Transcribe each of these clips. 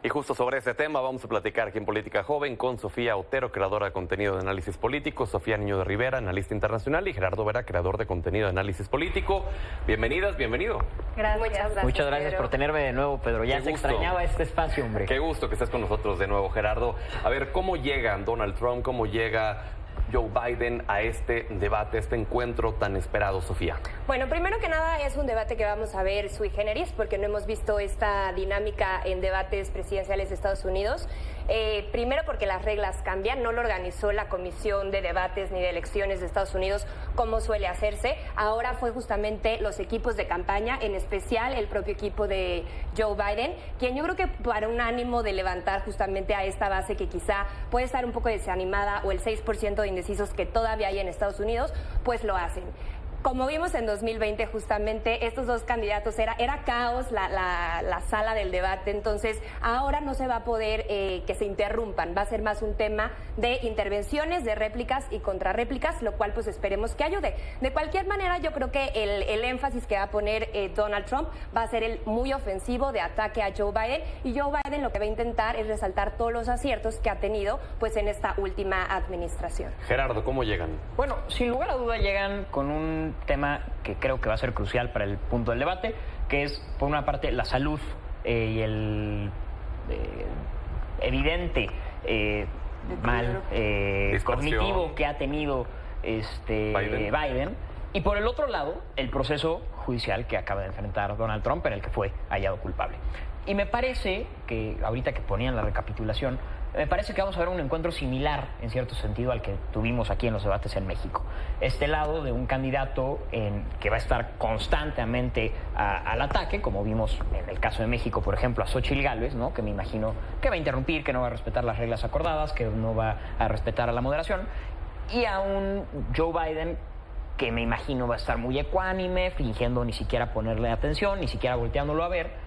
Y justo sobre ese tema vamos a platicar aquí en Política Joven con Sofía Otero, creadora de contenido de análisis político, Sofía Niño de Rivera, analista internacional, y Gerardo Vera, creador de contenido de análisis político. Bienvenidas, bienvenido. Gracias. Muchas gracias por tenerme de nuevo, Pedro. Ya se extrañaba este espacio, hombre. Qué gusto que estés con nosotros de nuevo, Gerardo. A ver, ¿cómo llega Donald Trump, cómo llega Joe Biden a este debate, este encuentro tan esperado, Sofía? Bueno, primero que nada es un debate que vamos a ver sui generis, porque no hemos visto esta dinámica en debates presidenciales de Estados Unidos. Primero porque las reglas cambian, no lo organizó la Comisión de Debates ni de Elecciones de Estados Unidos como suele hacerse. Ahora fue justamente los equipos de campaña, en especial el propio equipo de Joe Biden, quien yo creo que para un ánimo de levantar justamente a esta base que quizá puede estar un poco desanimada, o el 6% de indecisos que todavía hay en Estados Unidos, pues lo hacen. Como vimos en 2020, justamente, estos dos candidatos, era caos la sala del debate. Entonces, ahora no se va a poder que se interrumpan. Va a ser más un tema de intervenciones, de réplicas y contrarréplicas, lo cual pues esperemos que ayude. De cualquier manera, yo creo que el énfasis que va a poner Donald Trump va a ser el muy ofensivo de ataque a Joe Biden. Y Joe Biden lo que va a intentar es resaltar todos los aciertos que ha tenido pues en esta última administración. Gerardo, ¿cómo llegan? Bueno, sin lugar a duda llegan con un tema que creo que va a ser crucial para el punto del debate, que es, por una parte, la salud y el evidente mal cognitivo que ha tenido Biden. Y por el otro lado, el proceso judicial que acaba de enfrentar Donald Trump, en el que fue hallado culpable. Y me parece que, ahorita que ponían la recapitulación, me parece que vamos a ver un encuentro similar, en cierto sentido, al que tuvimos aquí en los debates en México. Este lado de un candidato que va a estar constantemente al ataque, como vimos en el caso de México, por ejemplo, a Xóchitl Gálvez, ¿no? Que me imagino que va a interrumpir, que no va a respetar las reglas acordadas, que no va a respetar a la moderación, y a un Joe Biden que me imagino va a estar muy ecuánime, fingiendo ni siquiera ponerle atención, ni siquiera volteándolo a ver.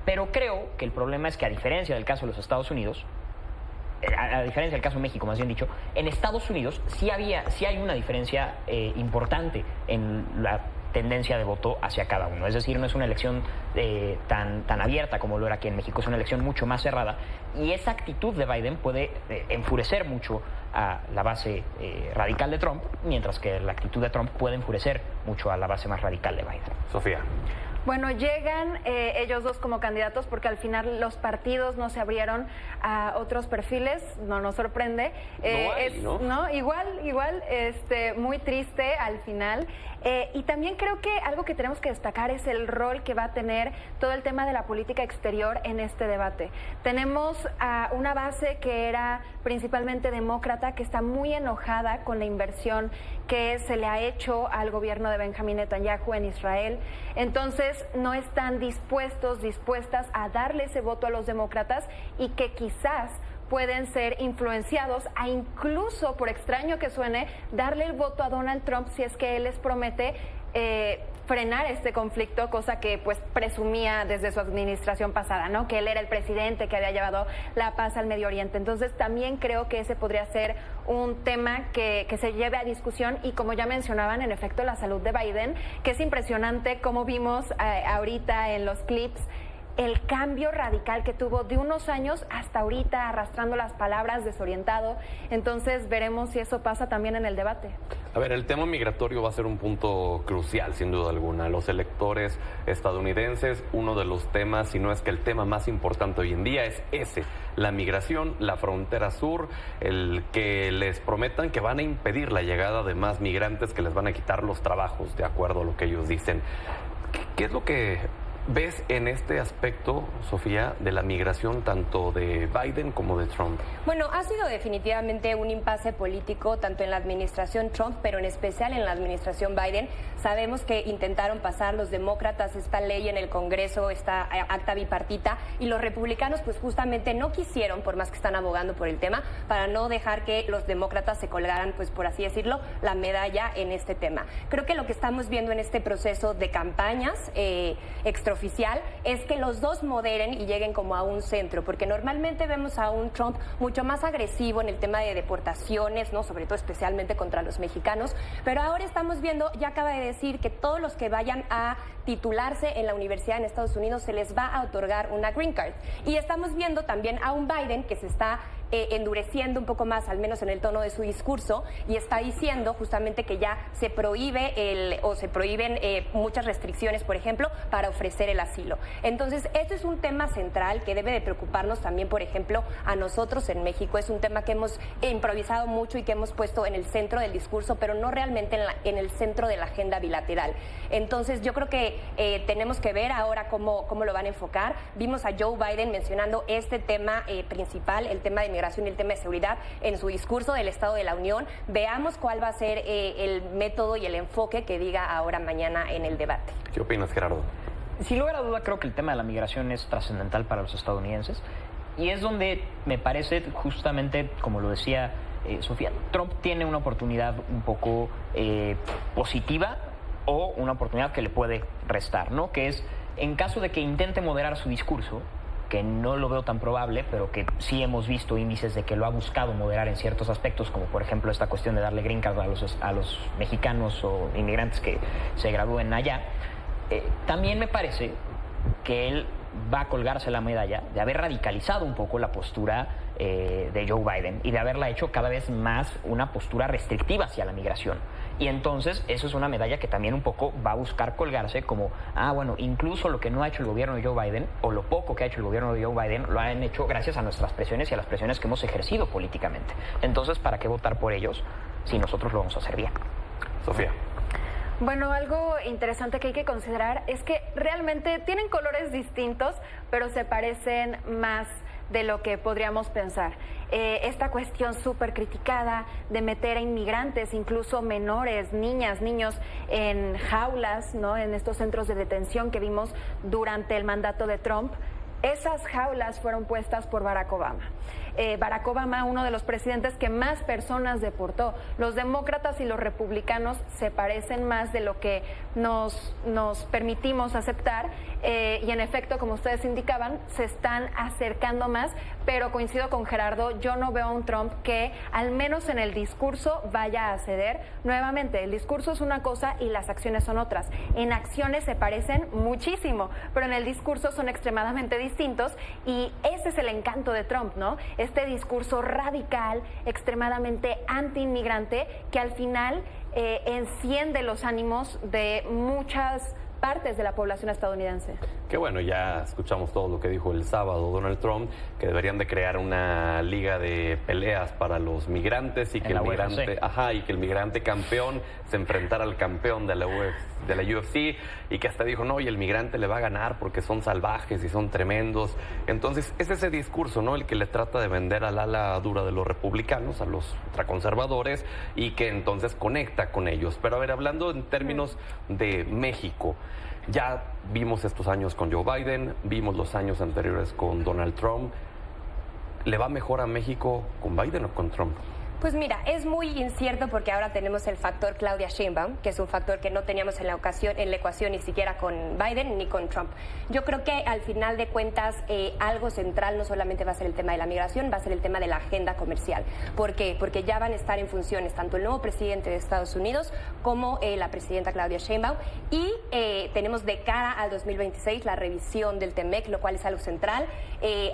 Pero creo que el problema es que, a diferencia del caso de los Estados Unidos, a diferencia del caso de México, más bien dicho, en Estados Unidos sí hay una diferencia importante en la tendencia de voto hacia cada uno. Es decir, no es una elección tan abierta como lo era aquí en México, es una elección mucho más cerrada. Y esa actitud de Biden puede enfurecer mucho a la base radical de Trump, mientras que la actitud de Trump puede enfurecer mucho a la base más radical de Biden. Sofía. Bueno, llegan ellos dos como candidatos porque al final los partidos no se abrieron a otros perfiles, no nos sorprende. ¿No? Igual, muy triste al final. Y también creo que algo que tenemos que destacar es el rol que va a tener todo el tema de la política exterior en este debate. Tenemos a una base que era principalmente demócrata, que está muy enojada con la inversión que se le ha hecho al gobierno de Benjamín Netanyahu en Israel. Entonces, no están dispuestas a darle ese voto a los demócratas, y que quizás pueden ser influenciados a, incluso, por extraño que suene, darle el voto a Donald Trump si es que él les promete frenar este conflicto, cosa que pues presumía desde su administración pasada, ¿no? Que él era el presidente que había llevado la paz al Medio Oriente. Entonces también creo que ese podría ser un tema que se lleve a discusión. Y como ya mencionaban, en efecto, la salud de Biden, que es impresionante como vimos ahorita en los clips, el cambio radical que tuvo de unos años hasta ahorita, arrastrando las palabras, desorientado. Entonces veremos si eso pasa también en el debate. A ver, el tema migratorio va a ser un punto crucial, sin duda alguna. Los electores estadounidenses, uno de los temas, si no es que el tema más importante hoy en día, es ese: la migración, la frontera sur, el que les prometan que van a impedir la llegada de más migrantes, que les van a quitar los trabajos, de acuerdo a lo que ellos dicen. ¿Qué es lo que ves en este aspecto, Sofía, de la migración tanto de Biden como de Trump? Bueno, ha sido definitivamente un impasse político tanto en la administración Trump, pero en especial en la administración Biden. Sabemos que intentaron pasar los demócratas esta ley en el Congreso, esta acta bipartita, y los republicanos pues justamente no quisieron, por más que están abogando por el tema, para no dejar que los demócratas se colgaran, pues por así decirlo, la medalla en este tema. Creo que lo que estamos viendo en este proceso de campañas extraoficiales extraoficial es que los dos moderen y lleguen como a un centro, porque normalmente vemos a un Trump mucho más agresivo en el tema de deportaciones, ¿no? Sobre todo especialmente contra los mexicanos, pero ahora estamos viendo, ya acaba de decir que todos los que vayan a titularse en la universidad en Estados Unidos se les va a otorgar una green card. Y estamos viendo también a un Biden que se está endureciendo un poco más, al menos en el tono de su discurso, y está diciendo justamente que ya se prohíbe se prohíben muchas restricciones, por ejemplo, para ofrecer el asilo. Entonces, esto es un tema central que debe de preocuparnos también, por ejemplo, a nosotros en México. Es un tema que hemos improvisado mucho y que hemos puesto en el centro del discurso, pero no realmente en el centro de la agenda bilateral. Entonces, yo creo que tenemos que ver ahora cómo lo van a enfocar. Vimos a Joe Biden mencionando este tema principal, el tema de migración y el tema de seguridad en su discurso del Estado de la Unión. Veamos cuál va a ser el método y el enfoque que diga ahora mañana en el debate. ¿Qué opinas, Gerardo? Sin lugar a duda, creo que el tema de la migración es trascendental para los estadounidenses y es donde me parece, justamente como lo decía Sofía, Trump tiene una oportunidad un poco positiva o una oportunidad que le puede restar, ¿no? Que es, en caso de que intente moderar su discurso, que no lo veo tan probable, pero que sí hemos visto índices de que lo ha buscado moderar en ciertos aspectos, como por ejemplo esta cuestión de darle green card a los mexicanos o inmigrantes que se gradúen allá, también me parece que él va a colgarse la medalla de haber radicalizado un poco la postura de Joe Biden y de haberla hecho cada vez más una postura restrictiva hacia la migración. Y entonces eso es una medalla que también un poco va a buscar colgarse como, bueno, incluso lo que no ha hecho el gobierno de Joe Biden o lo poco que ha hecho el gobierno de Joe Biden lo han hecho gracias a nuestras presiones y a las presiones que hemos ejercido políticamente. Entonces, ¿para qué votar por ellos si nosotros lo vamos a hacer bien? Sofía. Bueno, algo interesante que hay que considerar es que realmente tienen colores distintos, pero se parecen más de lo que podríamos pensar. Esta cuestión súper criticada de meter a inmigrantes, incluso menores, niñas, niños, en jaulas, ¿no? En estos centros de detención que vimos durante el mandato de Trump, esas jaulas fueron puestas por Barack Obama. Barack Obama, uno de los presidentes que más personas deportó. Los demócratas y los republicanos se parecen más de lo que nos permitimos aceptar y en efecto, como ustedes indicaban, se están acercando más, pero coincido con Gerardo, yo no veo a un Trump que al menos en el discurso vaya a ceder. Nuevamente, el discurso es una cosa y las acciones son otras. En acciones se parecen muchísimo, pero en el discurso son extremadamente distintos y ese es el encanto de Trump, ¿no? Este discurso radical, extremadamente anti-inmigrante, que al final enciende los ánimos de muchas partes de la población estadounidense. Que bueno, ya escuchamos todo lo que dijo el sábado Donald Trump, que deberían de crear una liga de peleas para los migrantes y que el migrante, y que el migrante campeón se enfrentara al campeón de la UFC y que hasta dijo, no, y el migrante le va a ganar porque son salvajes y son tremendos. Entonces, es ese discurso, ¿no? El que le trata de vender al ala dura de los republicanos, a los ultraconservadores, y que entonces conecta con ellos. Pero a ver, hablando en términos de México, ya vimos estos años con Joe Biden, vimos los años anteriores con Donald Trump. ¿Le va mejor a México con Biden o con Trump? Pues mira, es muy incierto porque ahora tenemos el factor Claudia Sheinbaum, que es un factor que no teníamos en la ecuación ni siquiera con Biden ni con Trump. Yo creo que al final de cuentas algo central no solamente va a ser el tema de la migración, va a ser el tema de la agenda comercial. ¿Por qué? Porque ya van a estar en funciones tanto el nuevo presidente de Estados Unidos como la presidenta Claudia Sheinbaum y tenemos de cara al 2026 la revisión del TEMEC, lo cual es algo central.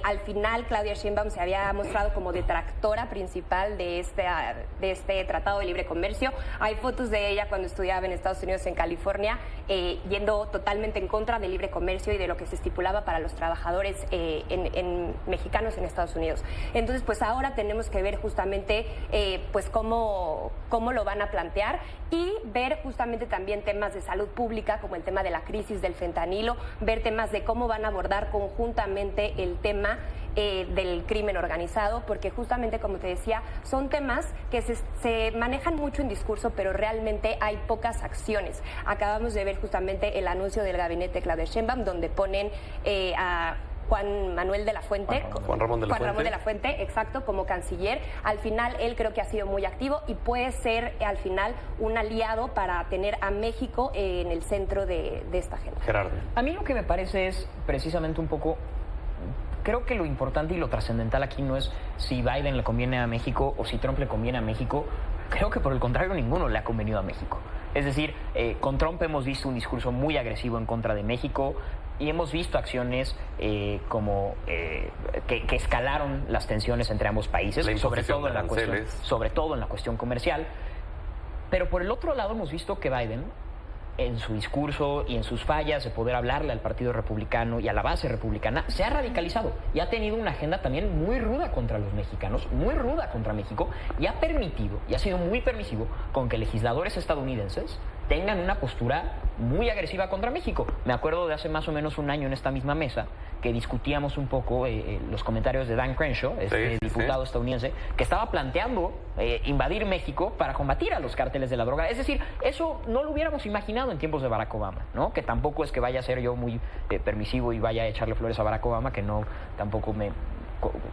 Al final Claudia Sheinbaum se había mostrado como detractora principal de este tratado de libre comercio. Hay fotos de ella cuando estudiaba en Estados Unidos, en California, yendo totalmente en contra del libre comercio y de lo que se estipulaba para los trabajadores mexicanos en Estados Unidos. Entonces, pues ahora tenemos que ver justamente pues cómo lo van a plantear y ver justamente también temas de salud pública, como el tema de la crisis del fentanilo, ver temas de cómo van a abordar conjuntamente el tema del crimen organizado, porque justamente, como te decía, son temas que se manejan mucho en discurso, pero realmente hay pocas acciones. Acabamos de ver justamente el anuncio del gabinete de Claudia Sheinbaum, donde ponen a Juan Manuel de la Fuente. Juan Ramón de la Fuente, exacto, como canciller. Al final, él creo que ha sido muy activo y puede ser al final un aliado para tener a México en el centro de esta agenda. Gerardo. A mí lo que me parece es precisamente un poco... Creo que lo importante y lo trascendental aquí no es si Biden le conviene a México o si Trump le conviene a México. Creo que por el contrario ninguno le ha convenido a México. Es decir, con Trump hemos visto un discurso muy agresivo en contra de México y hemos visto acciones como que escalaron las tensiones entre ambos países, sobre todo en la cuestión comercial. Pero por el otro lado hemos visto que Biden, en su discurso y en sus fallas de poder hablarle al Partido Republicano y a la base republicana, se ha radicalizado y ha tenido una agenda también muy ruda contra los mexicanos, muy ruda contra México, y ha permitido, y ha sido muy permisivo con que legisladores estadounidenses tengan una postura muy agresiva contra México. Me acuerdo de hace más o menos un año en esta misma mesa que discutíamos un poco los comentarios de Dan Crenshaw, diputado estadounidense, que estaba planteando invadir México para combatir a los cárteles de la droga. Es decir, eso no lo hubiéramos imaginado en tiempos de Barack Obama, ¿no? Que tampoco es que vaya a ser yo muy permisivo y vaya a echarle flores a Barack Obama, que no tampoco me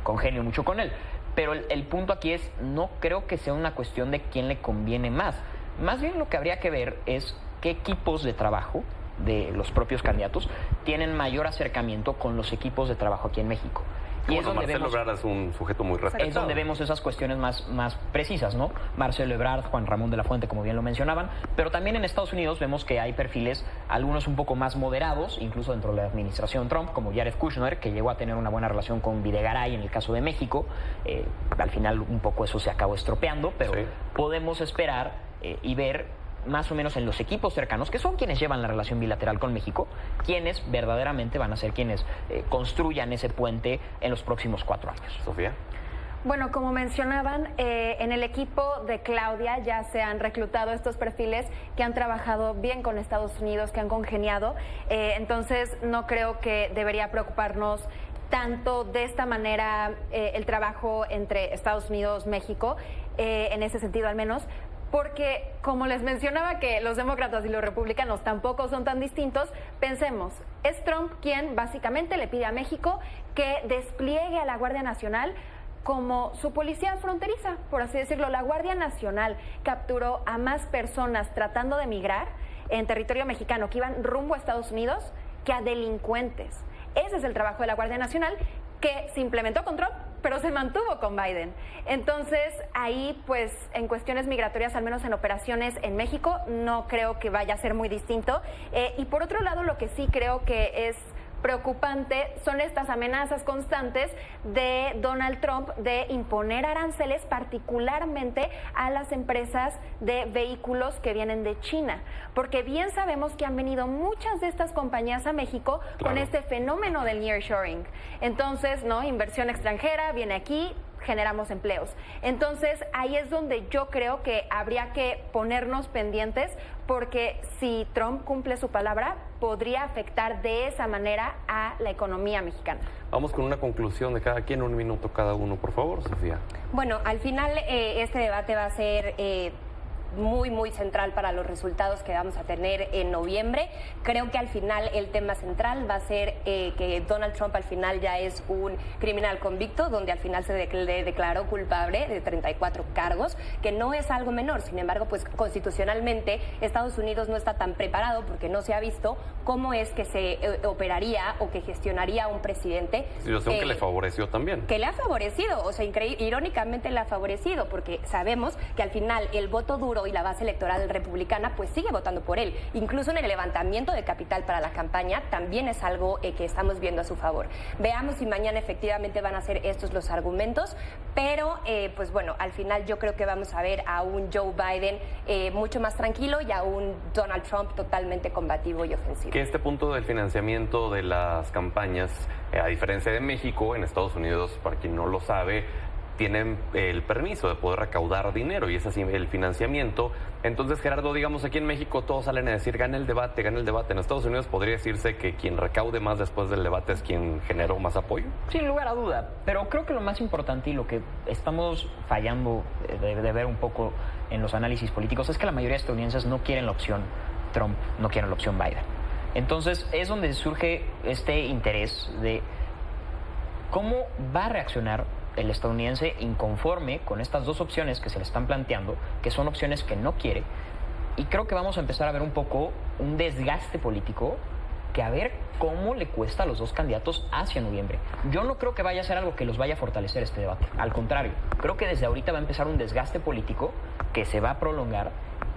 congenio mucho con él. Pero el punto aquí es, no creo que sea una cuestión de quién le conviene más. Más bien lo que habría que ver es qué equipos de trabajo de los propios candidatos tienen mayor acercamiento con los equipos de trabajo aquí en México. Y es donde Marcelo Ebrard es un sujeto muy respetado. Es donde vemos esas cuestiones más precisas, ¿no? Marcelo Ebrard, Juan Ramón de la Fuente, como bien lo mencionaban, pero también en Estados Unidos vemos que hay perfiles, algunos un poco más moderados, incluso dentro de la administración Trump, como Jared Kushner, que llegó a tener una buena relación con Videgaray en el caso de México. Al final un poco eso se acabó estropeando, pero podemos esperar y ver más o menos en los equipos cercanos, que son quienes llevan la relación bilateral con México, quienes verdaderamente van a ser quienes construyan ese puente en los próximos 4 años. Sofía. Bueno, como mencionaban, en el equipo de Claudia ya se han reclutado estos perfiles que han trabajado bien con Estados Unidos, que han congeniado, entonces no creo que debería preocuparnos tanto de esta manera el trabajo entre Estados Unidos y México, en ese sentido al menos, porque, como les mencionaba que los demócratas y los republicanos tampoco son tan distintos, pensemos, es Trump quien básicamente le pide a México que despliegue a la Guardia Nacional como su policía fronteriza, por así decirlo. La Guardia Nacional capturó a más personas tratando de migrar en territorio mexicano que iban rumbo a Estados Unidos que a delincuentes. Ese es el trabajo de la Guardia Nacional, que se implementó con Trump, pero se mantuvo con Biden. Entonces, ahí, pues, en cuestiones migratorias, al menos en operaciones en México, no creo que vaya a ser muy distinto. Y por otro lado, lo que sí creo que es preocupante son estas amenazas constantes de Donald Trump de imponer aranceles particularmente a las empresas de vehículos que vienen de China, porque bien sabemos que han venido muchas de estas compañías a México con este fenómeno del nearshoring. Entonces, ¿no? Inversión extranjera viene aquí, generamos empleos. Entonces, ahí es donde yo creo que habría que ponernos pendientes, porque si Trump cumple su palabra, podría afectar de esa manera a la economía mexicana. Vamos con una conclusión de cada quien, 1 minuto cada uno, por favor, Sofía. Bueno, al final este debate va a ser muy central para los resultados que vamos a tener en noviembre. Creo que al final el tema central va a ser que Donald Trump al final ya es un criminal convicto, donde al final se declaró culpable de 34 cargos, que no es algo menor. Sin embargo, pues constitucionalmente Estados Unidos no está tan preparado, porque no se ha visto cómo es que se operaría o que gestionaría un presidente. Situación que le favoreció también. Que le ha favorecido, o sea, irónicamente le ha favorecido, porque sabemos que al final el voto duro y la base electoral republicana pues sigue votando por él. Incluso en el levantamiento de capital para la campaña también es algo que estamos viendo a su favor. Veamos si mañana efectivamente van a ser estos los argumentos, pero pues bueno, al final yo creo que vamos a ver a un Joe Biden mucho más tranquilo y a un Donald Trump totalmente combativo y ofensivo. Que este punto del financiamiento de las campañas, a diferencia de México, en Estados Unidos, para quien no lo sabe, tienen el permiso de poder recaudar dinero y es así el financiamiento. Entonces, Gerardo, digamos, aquí en México todos salen a decir, gana el debate, gana el debate. En Estados Unidos podría decirse que quien recaude más después del debate es quien generó más apoyo. Sin lugar a duda, pero creo que lo más importante y lo que estamos fallando de ver un poco en los análisis políticos es que la mayoría de estadounidenses no quieren la opción Trump, no quieren la opción Biden. Entonces, es donde surge este interés de ¿Cómo va a reaccionar el estadounidense inconforme con estas dos opciones que se le están planteando, que son opciones que no quiere? Y creo que vamos a empezar a ver un poco un desgaste político que a ver cómo le cuesta a los dos candidatos hacia noviembre. Yo no creo que vaya a ser algo que los vaya a fortalecer este debate. Al contrario, creo que desde ahorita va a empezar un desgaste político que se va a prolongar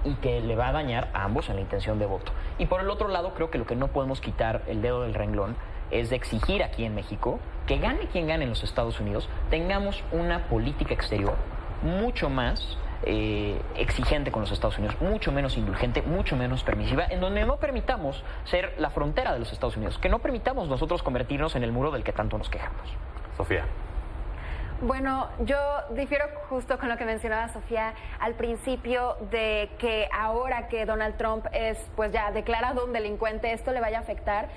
y que le va a dañar a ambos en la intención de voto. Y por el otro lado, creo que lo que no podemos quitar el dedo del renglón es de exigir aquí en México que gane quien gane en los Estados Unidos, tengamos una política exterior mucho más exigente con los Estados Unidos, mucho menos indulgente, mucho menos permisiva, en donde no permitamos ser la frontera de los Estados Unidos, que no permitamos nosotros convertirnos en el muro del que tanto nos quejamos. Sofía. Bueno, yo difiero justo con lo que mencionaba Sofía al principio, de que ahora que Donald Trump es pues ya declarado un delincuente, esto le vaya a afectar.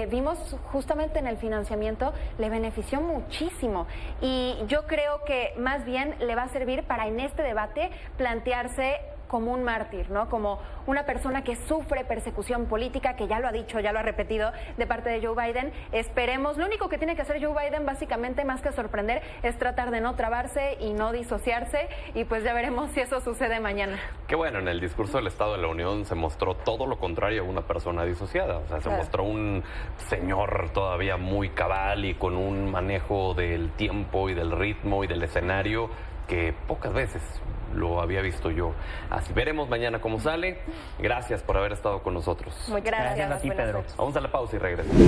Vimos justamente en el financiamiento, le benefició muchísimo, y yo creo que más bien le va a servir para en este debate plantearse como un mártir, ¿no? Como una persona que sufre persecución política, que ya lo ha dicho, ya lo ha repetido, de parte de Joe Biden. Esperemos, lo único que tiene que hacer Joe Biden, básicamente, más que sorprender, es tratar de no trabarse y no disociarse, y pues ya veremos si eso sucede mañana. Qué bueno, en el discurso del Estado de la Unión se mostró todo lo contrario a una persona disociada. O sea, se mostró un señor todavía muy cabal y con un manejo del tiempo y del ritmo y del escenario que pocas veces lo había visto yo. Así veremos mañana cómo sale. Gracias por haber estado con nosotros. Muchas gracias a ti, Pedro. Vamos a la pausa y regresamos.